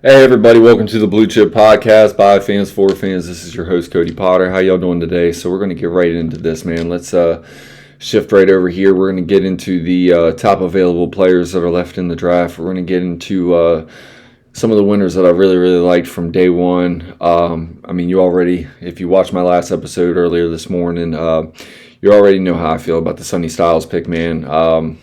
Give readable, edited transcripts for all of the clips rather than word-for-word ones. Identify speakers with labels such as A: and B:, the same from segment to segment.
A: Hey everybody, welcome to the Blue Chip Podcast by fans for fans. This is your host Cody Potter. How y'all doing today? So we're going to get right into this, man. Let's shift right over here. We're going to get into the top available players that are left in the draft. We're going to get into some of the winners that I really liked from day one. You already, if you watched my last episode earlier this morning, you already know how I feel about the Sonny Styles pick, man.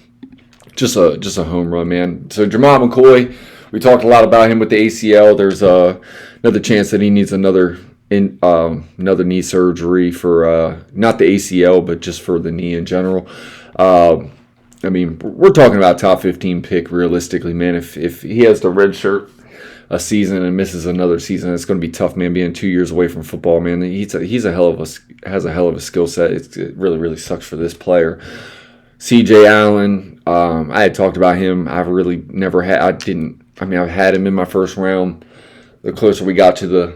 A: Just a home run, man. So Jermont McCoy. We talked a lot about him with the ACL. There's another chance that he needs another knee surgery for not the ACL, but just for the knee in general. We're talking about top 15 pick realistically, man. If he has the red shirt a season and misses another season, it's going to be tough, man. Being 2 years away from football, man. Has a hell of a skill set. It really sucks for this player. CJ Allen, I had talked about him. I've had him in my first round. The closer we got to the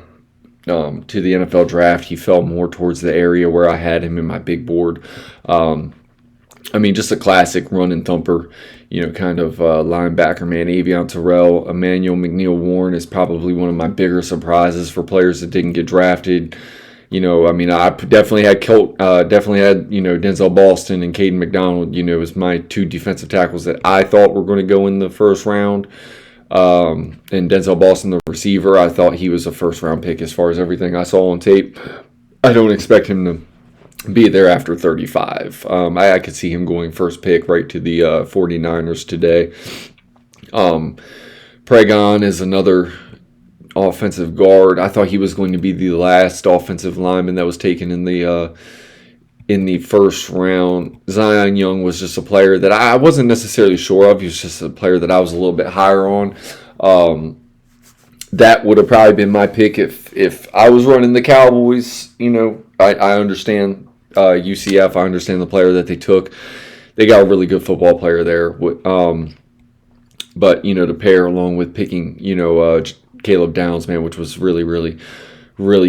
A: NFL draft, he fell more towards the area where I had him in my big board. Just a classic run and thumper, kind of linebacker, man. Avion Terrell, Emmanuel McNeil-Warren is probably one of my bigger surprises for players that didn't get drafted. I definitely had Denzel Boston and Caden McDonald, as my two defensive tackles that I thought were going to go in the first round. And Denzel Boston, the receiver, I thought he was a first-round pick as far as everything I saw on tape. I don't expect him to be there after 35. I could see him going first pick right to the 49ers today. Pregon is another offensive guard. I thought he was going to be the last offensive lineman that was taken in the first round. Zion Young was just a player that I wasn't necessarily sure of. He was just a player that I was a little bit higher on. That would have probably been my pick if I was running the Cowboys. I understand UCF. I understand the player that they took. They got a really good football player there. But to pair along with picking, Caleb Downs, man, which was really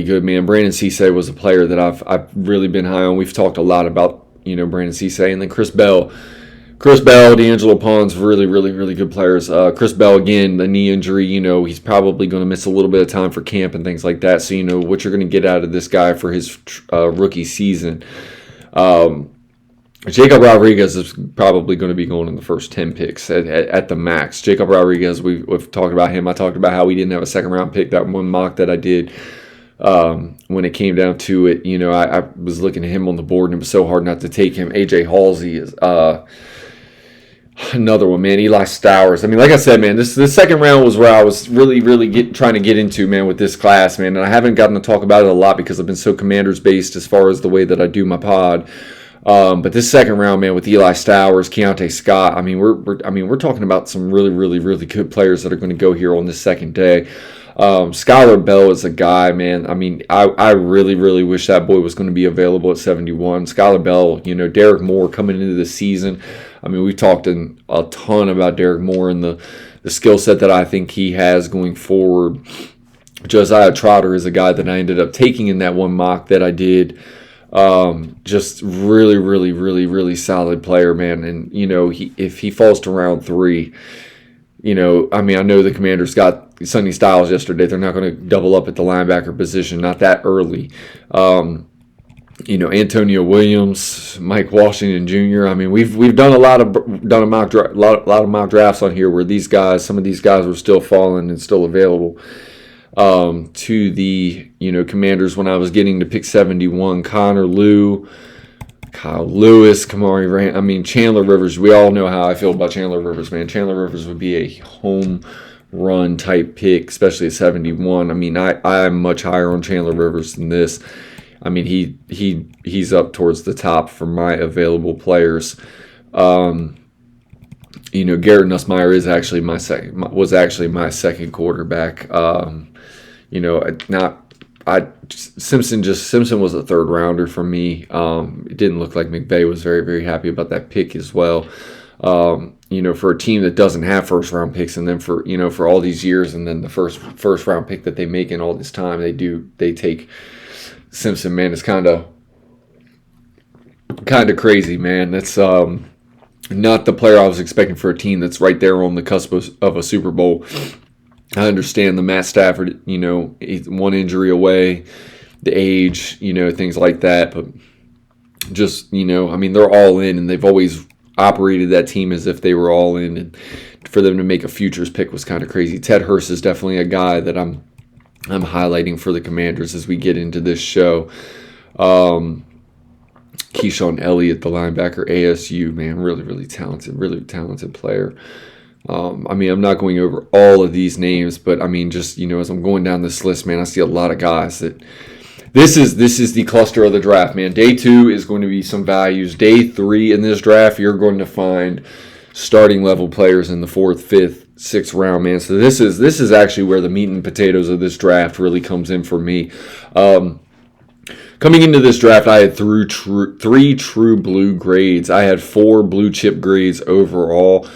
A: good, man. Brandon Cisse was a player that I've really been high on. We've talked a lot about, Brandon Cisse. And then Chris Bell, D'Angelo Pons, really good players. Chris Bell, again, the knee injury, he's probably going to miss a little bit of time for camp and things like that. So, what you're going to get out of this guy for his rookie season. Jacob Rodriguez is probably going to be going in the first 10 picks at the max. Jacob Rodriguez, we've talked about him. I talked about how we didn't have a second-round pick. That one mock that I did when it came down to it, I was looking at him on the board, and it was so hard not to take him. A.J. Halsey is another one, man. Eli Stowers. Like I said, man, the second round was where I was really trying to get into, man, with this class, man. And I haven't gotten to talk about it a lot because I've been so Commanders-based as far as the way that I do my pod. But this second round, man, with Eli Stowers, Keontae Scott, we're talking about some really good players that are going to go here on this second day. Skylar Bell is a guy, man. I really wish that boy was going to be available at 71. Skylar Bell, Derek Moore coming into the season. We've talked a ton about Derek Moore and the skill set that I think he has going forward. Josiah Trotter is a guy that I ended up taking in that one mock that I did. Just really solid player, man. And if he falls to round 3, I know the Commanders got Sonny Styles yesterday. They're not going to double up at the linebacker position, not that early. Antonio Williams, Mike Washington Jr. We've done a lot of mock drafts on here where some of these guys were still falling and still available. To the Commanders when I was getting to pick 71, Connor Liu, Kyle Lewis, Kamari Rand. Chandler Rivers. We all know how I feel about Chandler Rivers, man. Chandler Rivers would be a home run type pick, especially at 71. I'm much higher on Chandler Rivers than this. He's up towards the top for my available players. Garrett Nussmeier was actually my second quarterback. Simpson was a third rounder for me. It didn't look like McVay was very happy about that pick as well. For a team that doesn't have first round picks, and then for all these years, and then the first round pick that they make in all this time, they take Simpson, man. It's kind of crazy, man. That's not the player I was expecting for a team that's right there on the cusp of a Super Bowl. I understand the Matt Stafford, he's one injury away, the age, things like that. But just, they're all in, and they've always operated that team as if they were all in. And for them to make a futures pick was kind of crazy. Ted Hurst is definitely a guy that I'm highlighting for the Commanders as we get into this show. Keyshawn Elliott, the linebacker, ASU, man, really talented player. I'm not going over all of these names, but just as I'm going down this list, man, I see a lot of guys that this is the cluster of the draft, man. Day 2 is going to be some values. Day 3 in this draft, you're going to find starting level players in the 4th, 5th, 6th round, man. So this is actually where the meat and potatoes of this draft really comes in for me. Coming into this draft, I had three true blue grades. I had 4 blue chip grades overall.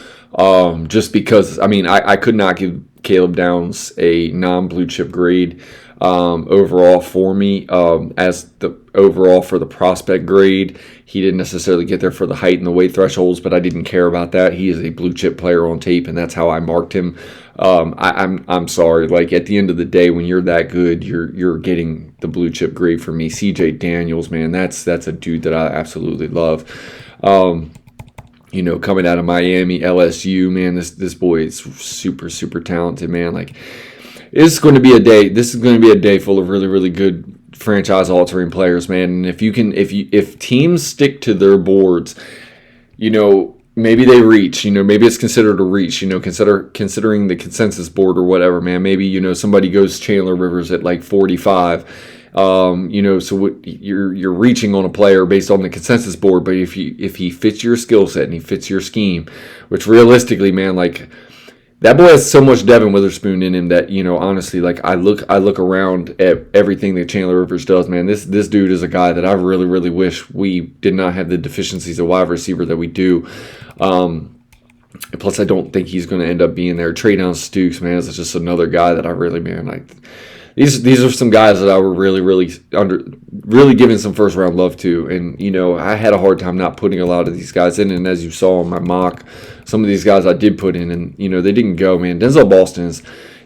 A: Just because, I could not give Caleb Downs a non-blue chip grade overall for me. As the overall for the prospect grade, he didn't necessarily get there for the height and the weight thresholds, but I didn't care about that. He is a blue chip player on tape, and that's how I marked him. I'm sorry. Like, at the end of the day, when you're that good, you're getting the blue chip grade for me. CJ Daniels, man, that's a dude that I absolutely love. Coming out of Miami, LSU, man, this boy is super talented, man. Like, this is going to be a day full of really good franchise altering players, man. And if teams stick to their boards, maybe they reach, maybe it's considered a reach, considering the consensus board or whatever, man. Maybe, somebody goes Chandler Rivers at like 45. So what you're reaching on a player based on the consensus board, but if he fits your skill set and he fits your scheme, which realistically, man, like, that boy has so much Devin Witherspoon in him that, honestly, like, I look around at everything that Chandler Rivers does, man. This dude is a guy that I really wish we did not have the deficiencies of wide receiver that we do. Plus, I don't think he's going to end up being there. Traydon Stukes, man, is just another guy that I really, man, like. These are some guys that I were really giving some first round love to, and I had a hard time not putting a lot of these guys in. And as you saw in my mock, some of these guys I did put in, and they didn't go, man. Denzel Boston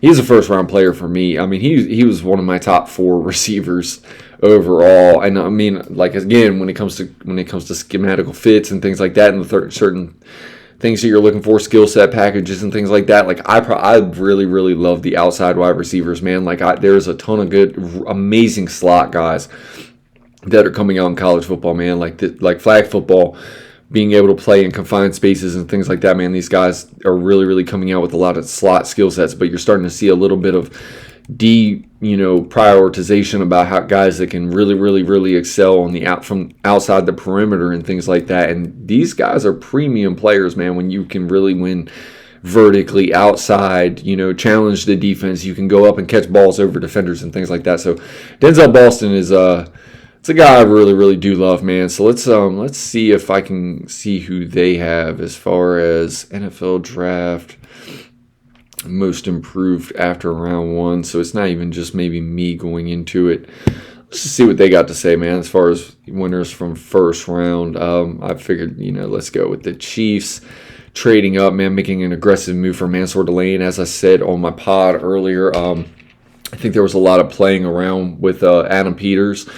A: he's a first round player for me. He was one of my top 4 receivers overall, and again, when it comes to schematical fits and things like that, and the certain things that you're looking for, skill set packages and things like that. Like, I really love the outside wide receivers, man. Like, there's a ton of good, amazing slot guys that are coming out in college football, man. Like flag football, being able to play in confined spaces and things like that, man. These guys are really coming out with a lot of slot skill sets, but you're starting to see a little bit of prioritization about how guys that can really excel on from outside the perimeter and things like that. And these guys are premium players, man. When you can really win vertically outside, challenge the defense, you can go up and catch balls over defenders and things like that. So Denzel Boston is it's a guy I really do love, man. So let's see if I can see who they have as far as NFL draft most improved after round 1. So it's not even just maybe me going into it. Let's just see what they got to say, man, as far as winners from first round. I figured, let's go with the Chiefs trading up, man, making an aggressive move for Mansour Delane. As I said on my pod earlier, I think there was a lot of playing around with Adam Peters,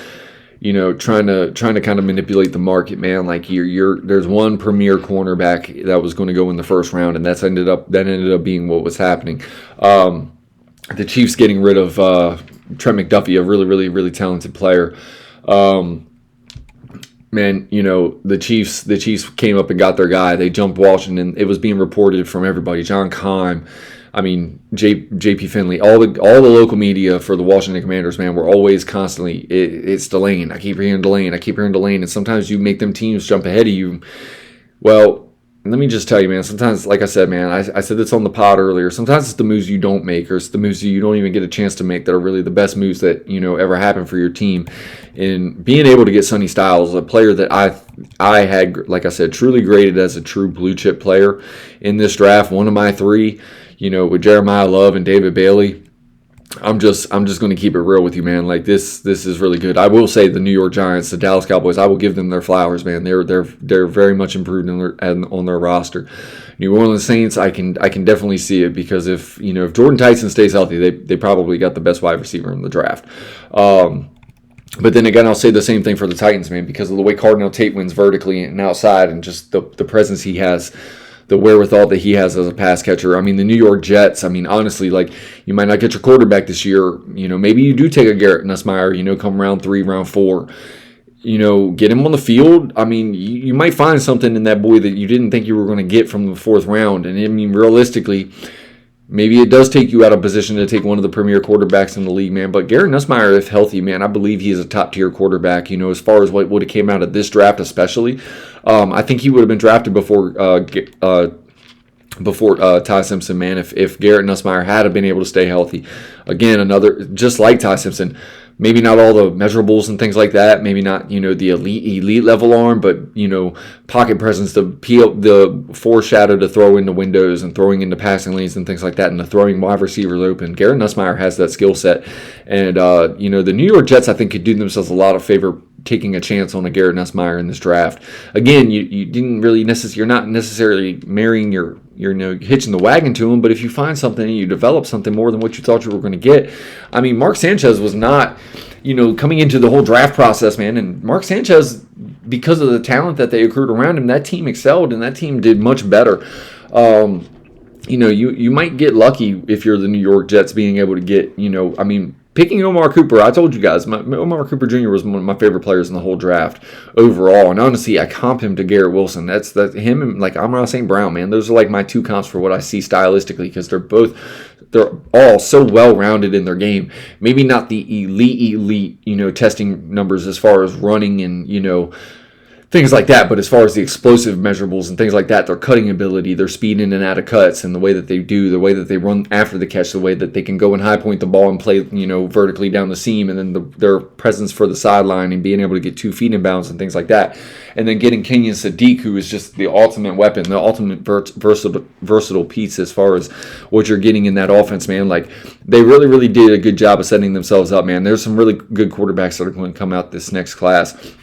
A: trying to kind of manipulate the market, man. Like, there's one premier cornerback that was going to go in the first round, and that ended up being what was happening. The Chiefs getting rid of Trent McDuffie, a really talented player. Man, the Chiefs came up and got their guy. They jumped Washington. It was being reported from everybody. John Keim, J.P. Finley, all the local media for the Washington Commanders, man, were always constantly, it's Delane. I keep hearing Delane. And sometimes you make them teams jump ahead of you. Well, let me just tell you, man, sometimes, like I said, man, I said this on the pod earlier, sometimes it's the moves you don't make, or it's the moves you don't even get a chance to make that are really the best moves that, ever happen for your team. And being able to get Sonny Styles, a player that I had, like I said, truly graded as a true blue chip player in this draft, one of my 3, with Jeremiah Love and David Bailey. I'm just going to keep it real with you, man. Like, this is really good. I will say the New York Giants, the Dallas Cowboys, I will give them their flowers, man. They're very much improved on their roster. New Orleans Saints, I can definitely see it, because if Jordan Tyson stays healthy, they probably got the best wide receiver in the draft. But then again, I'll say the same thing for the Titans, man, because of the way Cardinal Tate wins vertically and outside, and just the presence he has, the wherewithal that he has as a pass catcher. I mean, the New York Jets, I mean, honestly, like, you might not get your quarterback this year. Maybe you do take a Garrett Nussmeier, come round 3, round 4. Get him on the field. I mean, you might find something in that boy that you didn't think you were going to get from the 4th round. And I mean, realistically, maybe it does take you out of position to take one of the premier quarterbacks in the league, man. But Garrett Nussmeier, if healthy, man, I believe he is a top-tier quarterback, as far as what would have came out of this draft especially. I think he would have been drafted before Ty Simpson, man, if Garrett Nussmeier had been able to stay healthy. Again, another, just like Ty Simpson, maybe not all the measurables and things like that. Maybe not, the elite level arm, but, pocket presence, the foreshadow to throw into windows and throwing into passing lanes and things like that, and the throwing wide receivers open. Garrett Nussmeier has that skill set. And, the New York Jets, I think, could do themselves a lot of favor taking a chance on a Garrett Nussmeier in this draft. Again, you didn't really you're not necessarily marrying your hitching the wagon to him, but if you find something and you develop something more than what you thought you were going to get. I mean, Mark Sanchez was not, coming into the whole draft process, man, and Mark Sanchez, because of the talent that they accrued around him, that team excelled and that team did much better. You might get lucky if you're the New York Jets being able to get, picking Omar Cooper. I told you guys, Omar Cooper Jr. was one of my favorite players in the whole draft overall. And honestly, I comp him to Garrett Wilson. That's him and like Amon St. Brown, man. Those are like my two comps for what I see stylistically, because they're all so well-rounded in their game. Maybe not the elite, testing numbers as far as running and, things like that, but as far as the explosive measurables and things like that, their cutting ability, their speed in and out of cuts, and the way that they do, the way that they run after the catch, the way that they can go and high point the ball and play, vertically down the seam, and then their presence for the sideline and being able to get 2 feet in bounds and things like that. And then getting Kenyon Sadiq, who is just the ultimate weapon, the ultimate versatile piece as far as what you're getting in that offense, man. Like, they really, really did a good job of setting themselves up, man. There's some really good quarterbacks that are going to come out this next class.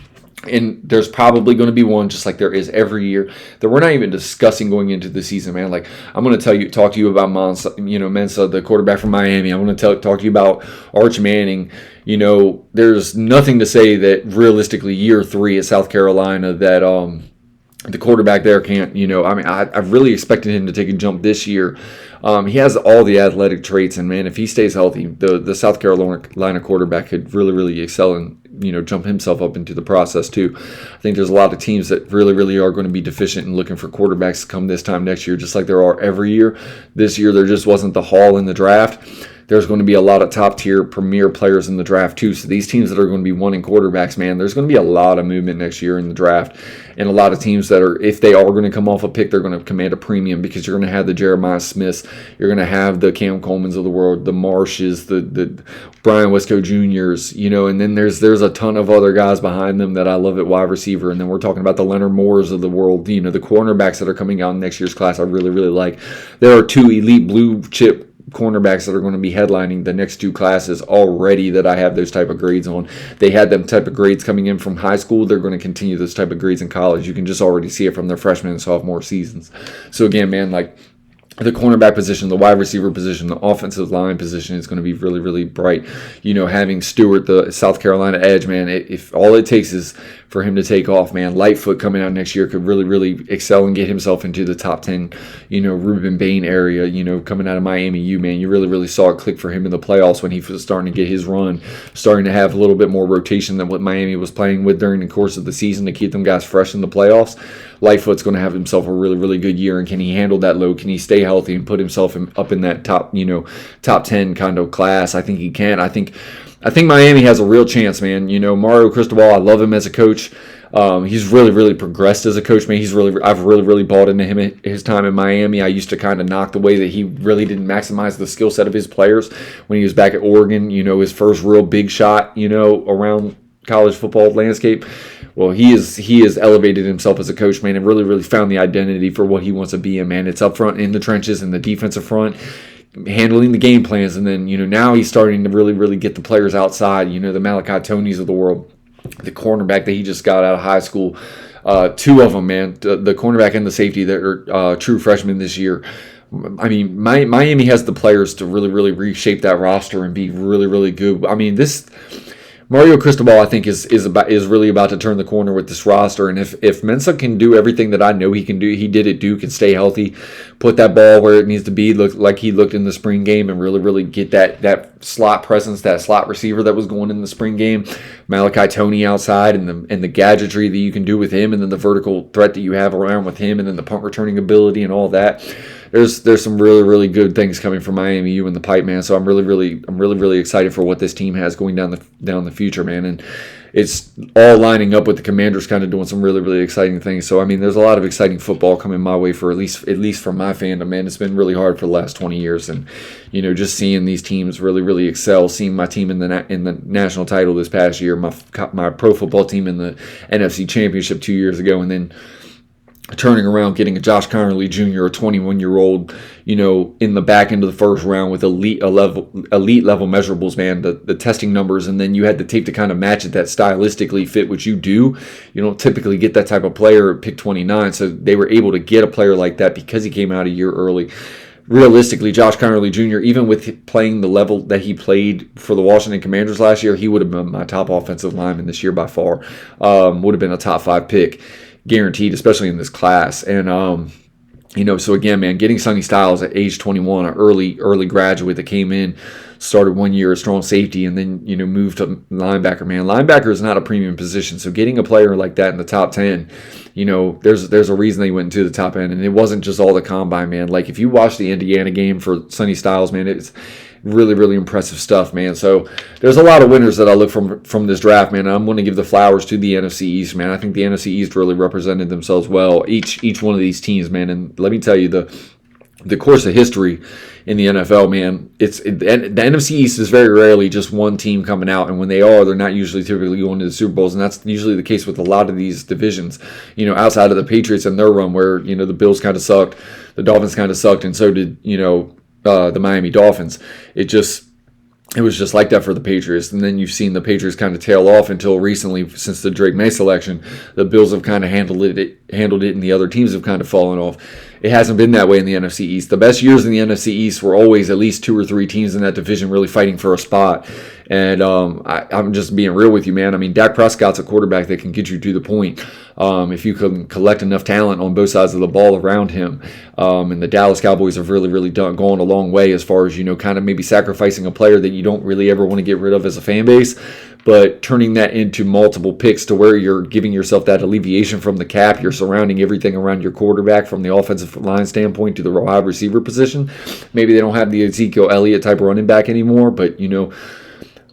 A: And there's probably going to be one, just like there is every year, that we're not even discussing going into the season, man. Like, I'm going to talk to you about Mensah, the quarterback from Miami. I'm going to talk to you about Arch Manning. There's nothing to say that realistically year 3 at South Carolina that the quarterback there can't, I've really expected him to take a jump this year. He has all the athletic traits, and man, if he stays healthy, the South Carolina quarterback could really, really excel and, jump himself up into the process too. I think there's a lot of teams that really, really are going to be deficient in looking for quarterbacks to come this time next year, just like there are every year. This year, there just wasn't the haul in the draft. There's going to be a lot of top-tier premier players in the draft too. So these teams that are going to be wanting quarterbacks, man, there's going to be a lot of movement next year in the draft. And a lot of teams that are, if they are going to come off a pick, they're going to command a premium, because you're going to have the Jeremiah Smiths, you're going to have the Cam Colemans of the world, the Marshes, the Brian Wesco Juniors, and then there's a ton of other guys behind them that I love at wide receiver. And then we're talking about the Leonard Moores of the world, the cornerbacks that are coming out in next year's class I really, really like. There are 2 elite blue chip cornerbacks that are going to be headlining the next 2 classes already that I have those type of grades on. They had them type of grades coming in from high school. They're going to continue those type of grades in college. You can just already see it from their freshman and sophomore seasons. So again, man, like, the cornerback position, the wide receiver position, the offensive line position is going to be really, really bright. Having Stewart, the South Carolina edge, man, if all it takes is for him to take off, man, Lightfoot coming out next year could really, really excel and get himself into the top 10, Ruben Bain area, coming out of Miami U, man. You really, really saw it click for him in the playoffs when he was starting to get his run, starting to have a little bit more rotation than what Miami was playing with during the course of the season to keep them guys fresh in the playoffs. Lightfoot's going to have himself a really, really good year, and can he handle that load? Can he stay healthy and put himself up in that top 10 kind of class? I think he can. I think Miami has a real chance, man. Mario Cristobal, I love him as a coach. He's really, really progressed as a coach, man. I've really, really bought into him at his time in Miami. I used to kind of knock the way that he really didn't maximize the skill set of his players when he was back at Oregon. His first real big shot, around college football landscape. Well, he has elevated himself as a coach, man, and really, really found the identity for what he wants to be in, man. It's up front in the trenches and the defensive front, handling the game plans, and then, now he's starting to really, really get the players outside, the Malachi Tonys of the world, the cornerback that he just got out of high school. Two of them, man, the cornerback and the safety that are true freshmen this year. I mean, Miami has the players to really, really reshape that roster and be really, really good. I mean, this Mario Cristobal, I think, is really about to turn the corner with this roster. And if Mensah can do everything that I know he can do, he did at Duke, and stay healthy, put that ball where it needs to be, look like he looked in the spring game, and really, really get that slot presence, that slot receiver that was going in the spring game. Malachi Toney outside, and the gadgetry that you can do with him, and then the vertical threat that you have around with him, and then the punt returning ability and all that. There's some really, really good things coming from Miami U in the pipe, man. So I'm really excited for what this team has going down the future, man. And it's all lining up with the Commanders kind of doing some really, really exciting things. So I mean, there's a lot of exciting football coming my way for at least from my fandom, man. It's been really hard for the last 20 years, and just seeing these teams really, really excel. Seeing my team in the national title this past year, my pro football team in the NFC Championship 2 years ago, and then turning around, getting a Josh Connerly Jr., a 21-year-old, in the back end of the first round with elite level measurables, man, the testing numbers, and then you had the tape to kind of match it that stylistically fit what you do. You don't typically get that type of player at pick 29, so they were able to get a player like that because he came out a year early. Realistically, Josh Connerly Jr., even with playing the level that he played for the Washington Commanders last year, he would have been my top offensive lineman this year by far. Would have been a top 5 pick. Guaranteed, especially in this class. And so again, man, getting Sonny Styles at age 21, an early graduate that came in, started 1 year at strong safety, and then moved to linebacker. Man, linebacker is not a premium position, so getting a player like that in the top 10, there's a reason they went into the top end, and it wasn't just all the combine, man. Like, if you watch the Indiana game for Sonny Styles, man, it's really, really impressive stuff, man. So there's a lot of winners that I look from this draft, man. I'm going to give the flowers to the NFC East, man. I think the NFC East really represented themselves well, each one of these teams, man. And let me tell you, the course of history in the NFL, man, the NFC East is very rarely just one team coming out, and when they are, they're not usually typically going to the Super Bowls, and that's usually the case with a lot of these divisions, outside of the Patriots and their run where, the Bills kind of sucked, the Dolphins kind of sucked, and so did, the Miami Dolphins. It was just like that for the Patriots. And then you've seen the Patriots kind of tail off until recently, since the Drake May selection. The Bills have kind of handled it, and the other teams have kind of fallen off. It hasn't been that way in the NFC East. The best years in the NFC East were always at least 2 or 3 teams in that division really fighting for a spot. And I'm just being real with you, man. I mean, Dak Prescott's a quarterback that can get you to the point. If you can collect enough talent on both sides of the ball around him. And the Dallas Cowboys have really, really gone a long way as far as, kind of maybe sacrificing a player that you don't really ever want to get rid of as a fan base, but turning that into multiple picks to where you're giving yourself that alleviation from the cap. You're surrounding everything around your quarterback from the offensive line standpoint to the wide receiver position. Maybe they don't have the Ezekiel Elliott type running back anymore, but,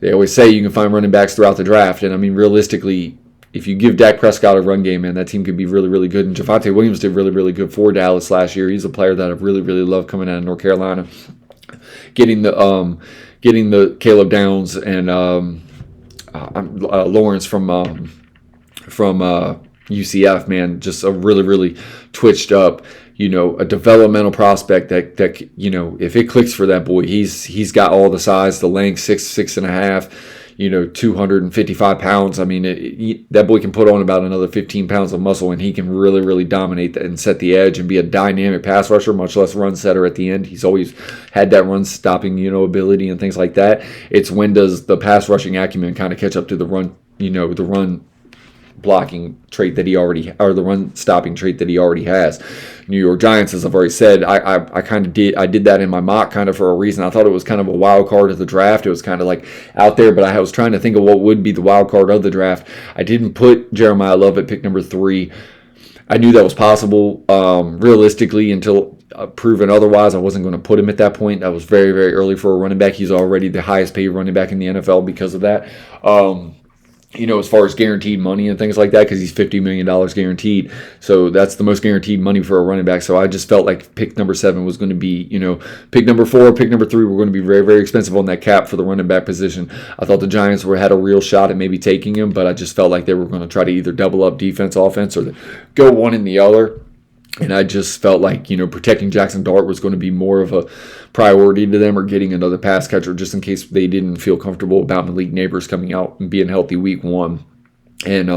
A: they always say you can find running backs throughout the draft. And, I mean, realistically, if you give Dak Prescott a run game, man, that team could be really, really good. And Javonte Williams did really, really good for Dallas last year. He's a player that I've really, really loved coming out of North Carolina. Getting the Caleb Downs and Lawrence from UCF, man, just a really, really twitched up, a developmental prospect that if it clicks for that boy, he's got all the size, the length, 6'6.5", 255 pounds. I mean, that boy can put on about another 15 pounds of muscle, and he can really, really dominate and set the edge and be a dynamic pass rusher, much less run setter at the end. He's always had that run stopping, ability and things like that. It's when does the pass rushing acumen kind of catch up to the run, the run blocking trait that he already, or the run stopping trait that he already has. New York Giants, as I've already said, I did that in my mock kind of for a reason. I thought it was kind of a wild card of the draft. It was kind of like out there, but I was trying to think of what would be the wild card of the draft. I didn't put Jeremiah Love at pick number 3. I knew that was possible. Realistically, until proven otherwise, I wasn't going to put him at that point. That was very, very early for a running back. He's already the highest paid running back in the NFL because of that. As far as guaranteed money and things like that, because he's $50 million guaranteed. So that's the most guaranteed money for a running back. So I just felt like pick number 7 was going to be, pick number 4, pick number 3 were going to be very, very expensive on that cap for the running back position. I thought the Giants had a real shot at maybe taking him, but I just felt like they were going to try to either double up defense, offense, or go one in the other. And I just felt like, protecting Jackson Dart was going to be more of a priority to them, or getting another pass catcher just in case they didn't feel comfortable about Malik Neighbors coming out and being healthy week 1. And,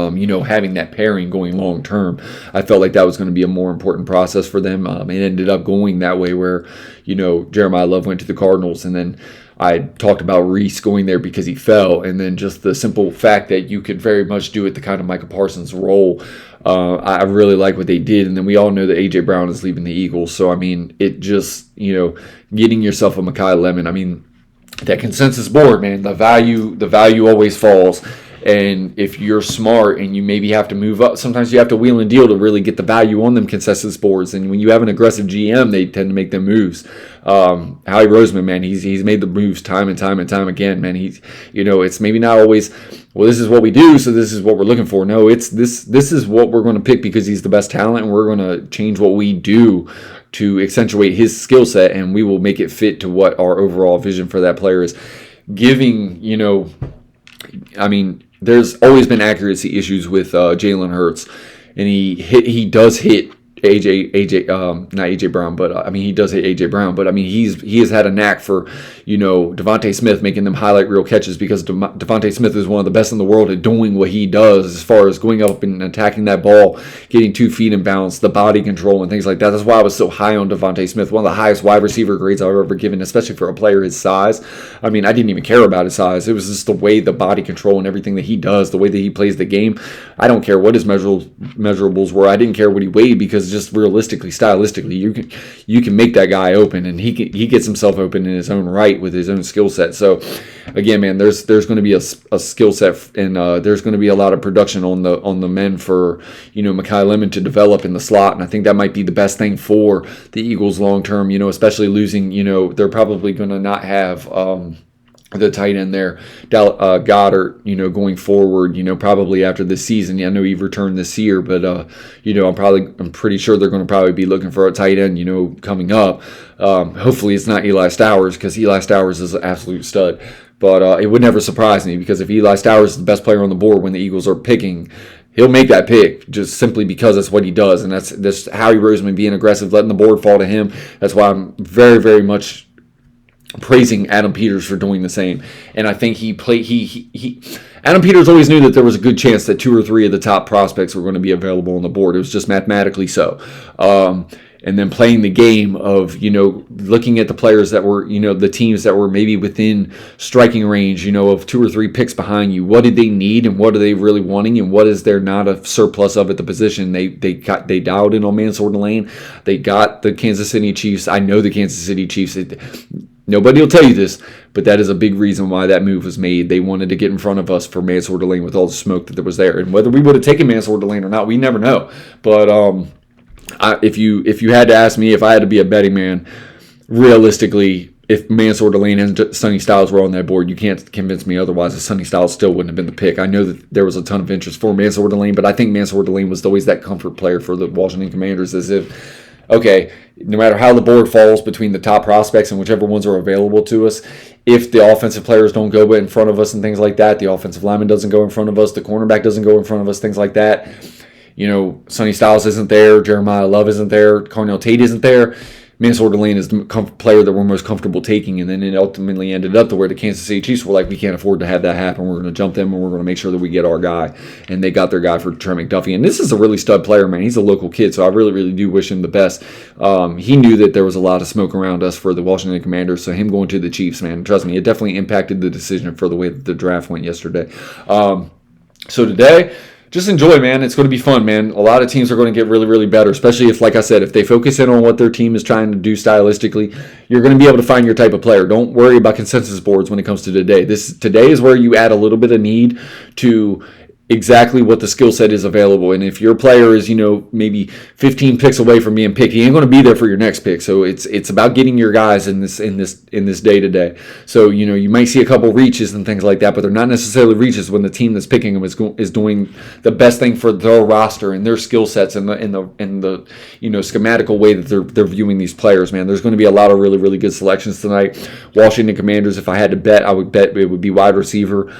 A: having that pairing going long term, I felt like that was going to be a more important process for them. It ended up going that way where, Jeremiah Love went to the Cardinals, and then I talked about Reese going there because he fell, and then just the simple fact that you could very much do it the kind of Micah Parsons role. I really like what they did, and then we all know that A.J. Brown is leaving the Eagles. So, it just, getting yourself a Mekhi Lemon, that consensus board, man, the value always falls. And if you're smart and you maybe have to move up, sometimes you have to wheel and deal to really get the value on them consensus boards. And when you have an aggressive GM, they tend to make them moves. Howie Roseman, man, he's made the moves time and time and time again, man. It's maybe not always, well, this is what we do, so this is what we're looking for. No, it's this is what we're going to pick because he's the best talent, and we're going to change what we do to accentuate his skill set, and we will make it fit to what our overall vision for that player is. There's always been accuracy issues with Jalen Hurts, and he does hit not AJ Brown, but he does hit AJ Brown, but he has had a knack for Devontae Smith making them highlight reel catches because Devontae Smith is one of the best in the world at doing what he does as far as going up and attacking that ball, getting 2 feet in bounds, the body control and things like that. That's why I was so high on Devontae Smith, one of the highest wide receiver grades I've ever given, especially for a player his size. I didn't even care about his size. It was just the way, the body control and everything that he does, the way that he plays the game. I don't care what his measurables were. I didn't care what he weighed because just realistically, stylistically, you can make that guy open, and he gets himself open in his own right with his own skill set. So again, man, there's going to be a skill set, and there's going to be a lot of production on the men for Mekhi Lemon to develop in the slot, and I think that might be the best thing for the Eagles long term. Especially losing. They're probably going to not have the tight end there, Goddard, going forward, probably after this season. I know he returned this year, but I'm pretty sure they're going to probably be looking for a tight end, coming up. Hopefully it's not Eli Stowers, because Eli Stowers is an absolute stud. But it would never surprise me, because if Eli Stowers is the best player on the board when the Eagles are picking, he'll make that pick just simply because that's what he does, and that's Howie Roseman being aggressive, letting the board fall to him. That's why I'm very, very much praising Adam Peters for doing the same. And I think Adam Peters always knew that there was a good chance that 2 or 3 of the top prospects were going to be available on the board. It was just mathematically so. And then playing the game of, looking at the players that were, the teams that were maybe within striking range, of 2 or 3 picks behind you. What did they need, and what are they really wanting, and what is there not a surplus of at the position? They dialed in on Mansour Lane. They got the Kansas City Chiefs. I know the Kansas City Chiefs. Nobody will tell you this, but that is a big reason why that move was made. They wanted to get in front of us for Mansour Lane with all the smoke that was there. And whether we would have taken Mansour Lane or not, we never know. But if you had to ask me, if I had to be a betting man, realistically, if Mansour Lane and Sonny Styles were on that board, you can't convince me otherwise that Sonny Styles still wouldn't have been the pick. I know that there was a ton of interest for Mansour Lane, but I think Mansour Lane was always that comfort player for the Washington Commanders, as if, okay, no matter how the board falls between the top prospects and whichever ones are available to us, if the offensive players don't go in front of us and things like that, the offensive lineman doesn't go in front of us, the cornerback doesn't go in front of us, things like that, Sonny Styles isn't there, Jeremiah Love isn't there, Carnell Tate isn't there, Mansour Lane is the player that we're most comfortable taking, and then it ultimately ended up to where the Kansas City Chiefs were like, we can't afford to have that happen. We're going to jump them, and we're going to make sure that we get our guy. And they got their guy for Trent McDuffie. And this is a really stud player, man. He's a local kid, so I really, really do wish him the best. He knew that there was a lot of smoke around us for the Washington Commanders, so him going to the Chiefs, man, trust me, it definitely impacted the decision for the way that the draft went yesterday. So today, just enjoy, man. It's going to be fun, man. A lot of teams are going to get really, really better, especially if, like I said, if they focus in on what their team is trying to do stylistically, you're going to be able to find your type of player. Don't worry about consensus boards when it comes to today. Today is where you add a little bit of need to exactly what the skill set is available. And if your player is, maybe 15 picks away from being picked, he ain't going to be there for your next pick. So it's about getting your guys in this day to day. So, you might see a couple reaches and things like that, but they're not necessarily reaches when the team that's picking them is doing the best thing for their roster and their skill sets and the schematical way that they're viewing these players, man. There's going to be a lot of really, really good selections tonight. Washington Commanders, if I had to bet, I would bet it would be wide receiver.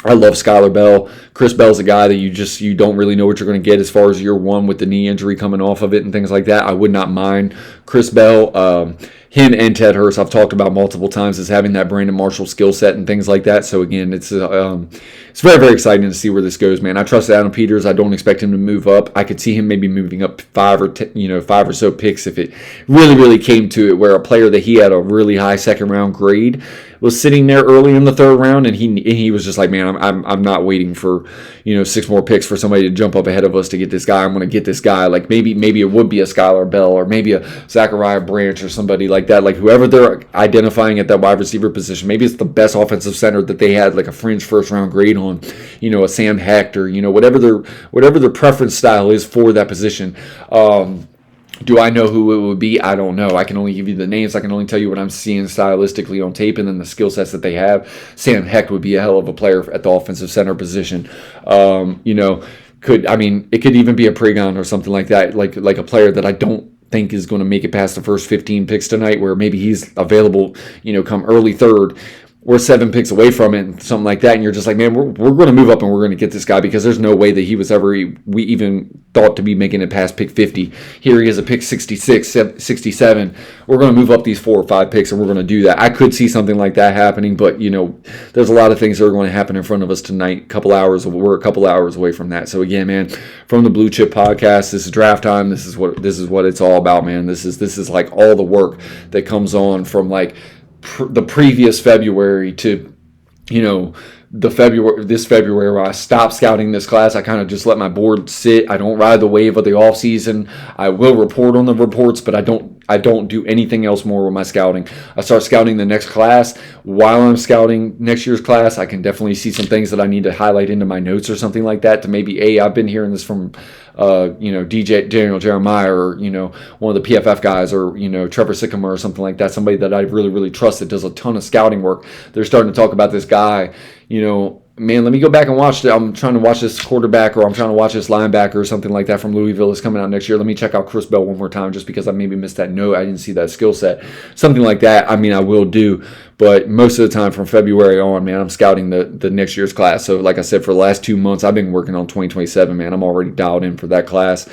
A: I love Skylar Bell. Chris Bell's a guy that you don't really know what you're going to get as far as year one with the knee injury coming off of it and things like that. I would not mind Chris Bell. him and Ted Hurst I've talked about multiple times as having that Brandon Marshall skill set and things like that. So again, it's very, very exciting to see where this goes, man. I trust Adam Peters. I don't expect him to move up. I could see him maybe moving up 5 or so picks if it really, really came to it, where a player that he had a really high second round grade was sitting there early in the third round, and he was just like, man, I'm not waiting for 6 more picks for somebody to jump up ahead of us to get this guy. I'm going to get this guy. Like maybe it would be a Skylar Bell or maybe a Zachariah Branch or somebody like that. Like whoever they're identifying at that wide receiver position, maybe it's the best offensive center that they had like a fringe first round grade on, a Sam Hecht or whatever their preference style is for that position. Do I know who it would be? I don't know. I can only give you the names. I can only tell you what I'm seeing stylistically on tape and then the skill sets that they have. Sam Hecht would be a hell of a player at the offensive center position. It could even be a Pregon or something like that, like a player that I don't think is going to make it past the first 15 picks tonight, where maybe he's available, come early third. We're 7 picks away from it and something like that, and you're just like, man, we're going to move up and we're going to get this guy, because there's no way that he was ever we even thought to be making it past pick 50. Here he is at pick 66, 67. We're going to move up these 4 or 5 picks and we're going to do that. I could see something like that happening, but there's a lot of things that are going to happen in front of us tonight. We're a couple hours away from that. So again, man, from the Blue Chip Podcast, this is draft time. This is what it's all about, man. This is like all the work that comes on from like the previous February to this February, where I stopped scouting this class. I kind of just let my board sit. I don't ride the wave of the off season. I will report on the reports, but I don't do anything else more with my scouting. I start scouting the next class. While I'm scouting next year's class, I can definitely see some things that I need to highlight into my notes or something like that, to maybe, I've been hearing this from DJ Daniel Jeremiah, or one of the PFF guys, or Trevor Sycamore or something like that, somebody that I really, really trust that does a ton of scouting work. They're starting to talk about this guy, man, let me go back and watch it. I'm trying to watch this quarterback, or I'm trying to watch this linebacker or something like that from Louisville is coming out next year. Let me check out Chris Bell one more time, just because I maybe missed that note. I didn't see that skill set. Something like that, I will do. But most of the time from February on, man, I'm scouting the next year's class. So like I said, for the last 2 months, I've been working on 2027, man. I'm already dialed in for that class.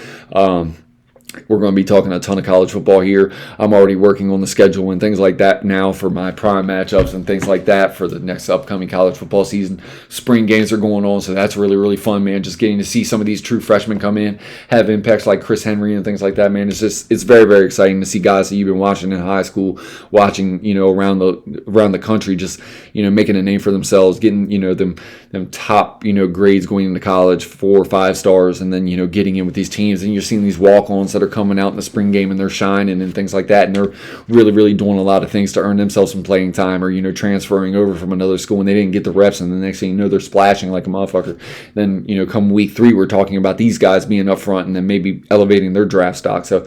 A: We're going to be talking a ton of college football here. I'm already working on the schedule and things like that now for my prime matchups and things like that for the next upcoming college football season. Spring games are going on, so that's really, really fun, man. Just getting to see some of these true freshmen come in, have impacts like Chris Henry and things like that, man. It's very, very exciting to see guys that you've been watching in high school, watching, around the country, just, making a name for themselves, getting, them top, grades going into college, 4 or 5 stars, and then, getting in with these teams. And you're seeing these walk-ons that are coming out in the spring game and they're shining and things like that, and they're really, really doing a lot of things to earn themselves some playing time, or transferring over from another school and they didn't get the reps, and the next thing you know, they're splashing like a motherfucker. Then come week 3, we're talking about these guys being up front and then maybe elevating their draft stock. So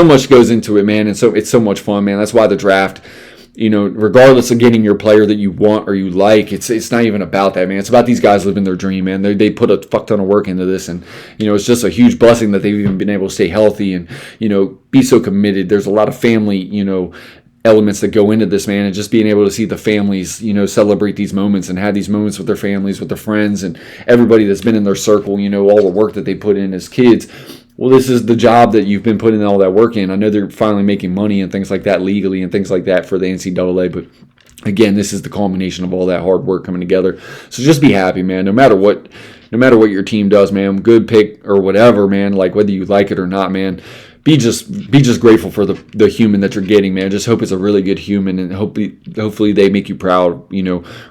A: much goes into it, man, and so it's so much fun, man. That's why the draft, regardless of getting your player that you want or you like, it's not even about that, man. It's about these guys living their dream, man. They put a fuck ton of work into this, and it's just a huge blessing that they've even been able to stay healthy and be so committed. There's a lot of family elements that go into this, man, and just being able to see the families celebrate these moments and have these moments with their families, with their friends, and everybody that's been in their circle, all the work that they put in as kids. Well, this is the job that you've been putting all that work in. I know they're finally making money and things like that legally and things like that for the NCAA, but again, this is the culmination of all that hard work coming together. So just be happy, man. No matter what your team does, man, good pick or whatever, man, like whether you like it or not, man, be just grateful for the human that you're getting, man. Just hope it's a really good human, and hopefully they make you proud,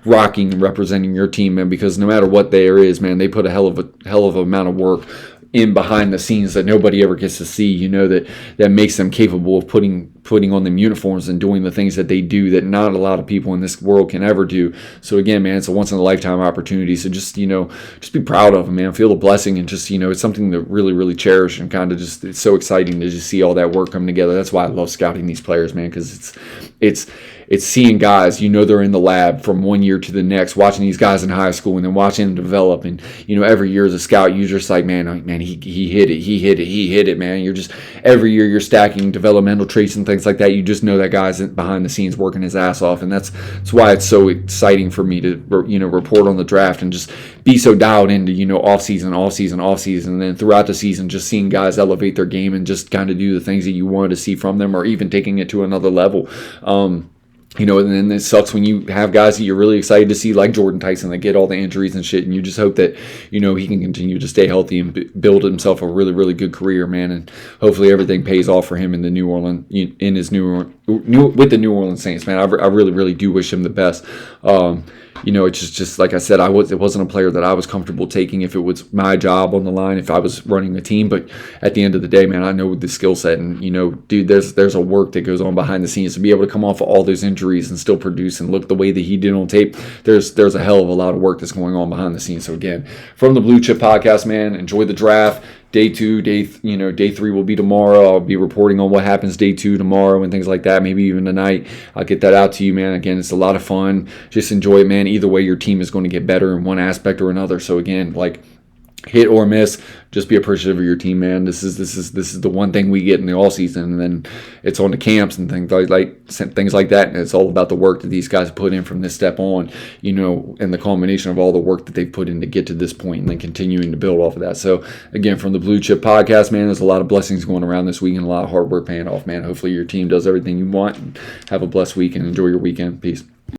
A: rocking and representing your team, man, because no matter what there is, man, they put a hell of amount of work in behind the scenes that nobody ever gets to see, that makes them capable of putting on them uniforms and doing the things that they do that not a lot of people in this world can ever do. So again, man, it's a once in a lifetime opportunity. So just be proud of them, man. Feel the blessing, and just, it's something to really, really cherish, and kind of just, it's so exciting to just see all that work come together. That's why I love scouting these players, man, because it's it's seeing guys, they're in the lab from one year to the next, watching these guys in high school and then watching them develop. And, every year as a scout, you're just like, man, he hit it, man. You're just, every year you're stacking developmental traits and things like that. You just know that guy's behind the scenes working his ass off. And that's why it's so exciting for me to, report on the draft and just be so dialed into, off season. And then throughout the season, just seeing guys elevate their game and just kind of do the things that you wanted to see from them, or even taking it to another level. And then it sucks when you have guys that you're really excited to see, like Jordan Tyson, that get all the injuries and shit, and you just hope that, he can continue to stay healthy and build himself a really, really good career, man, and hopefully everything pays off for him in the with the New Orleans Saints, man. I really, really do wish him the best. It's just like I said, it wasn't a player that I was comfortable taking if it was my job on the line, if I was running the team. But at the end of the day, man, I know the skill set, and dude, there's a work that goes on behind the scenes to be able to come off of all those injuries and still produce and look the way that he did on tape. There's a hell of a lot of work that's going on behind the scenes. So again, from the Blue Chip Podcast, man, enjoy the draft. Day 2, day 3 will be tomorrow. I'll be reporting on what happens day 2 tomorrow and things like that, maybe even tonight. I'll get that out to you, man. Again, it's a lot of fun. Just enjoy it, man. Either way, your team is going to get better in one aspect or another. So again, hit or miss, just be appreciative of your team, man. This is the one thing we get in the all season, and then it's on the camps and things like that. And it's all about the work that these guys put in from this step on, and the culmination of all the work that they've put in to get to this point, and then continuing to build off of that. So again, from the Blue Chip Podcast, man, there's a lot of blessings going around this week and a lot of hard work paying off, man. Hopefully your team does everything you want, and have a blessed week and enjoy your weekend. Peace.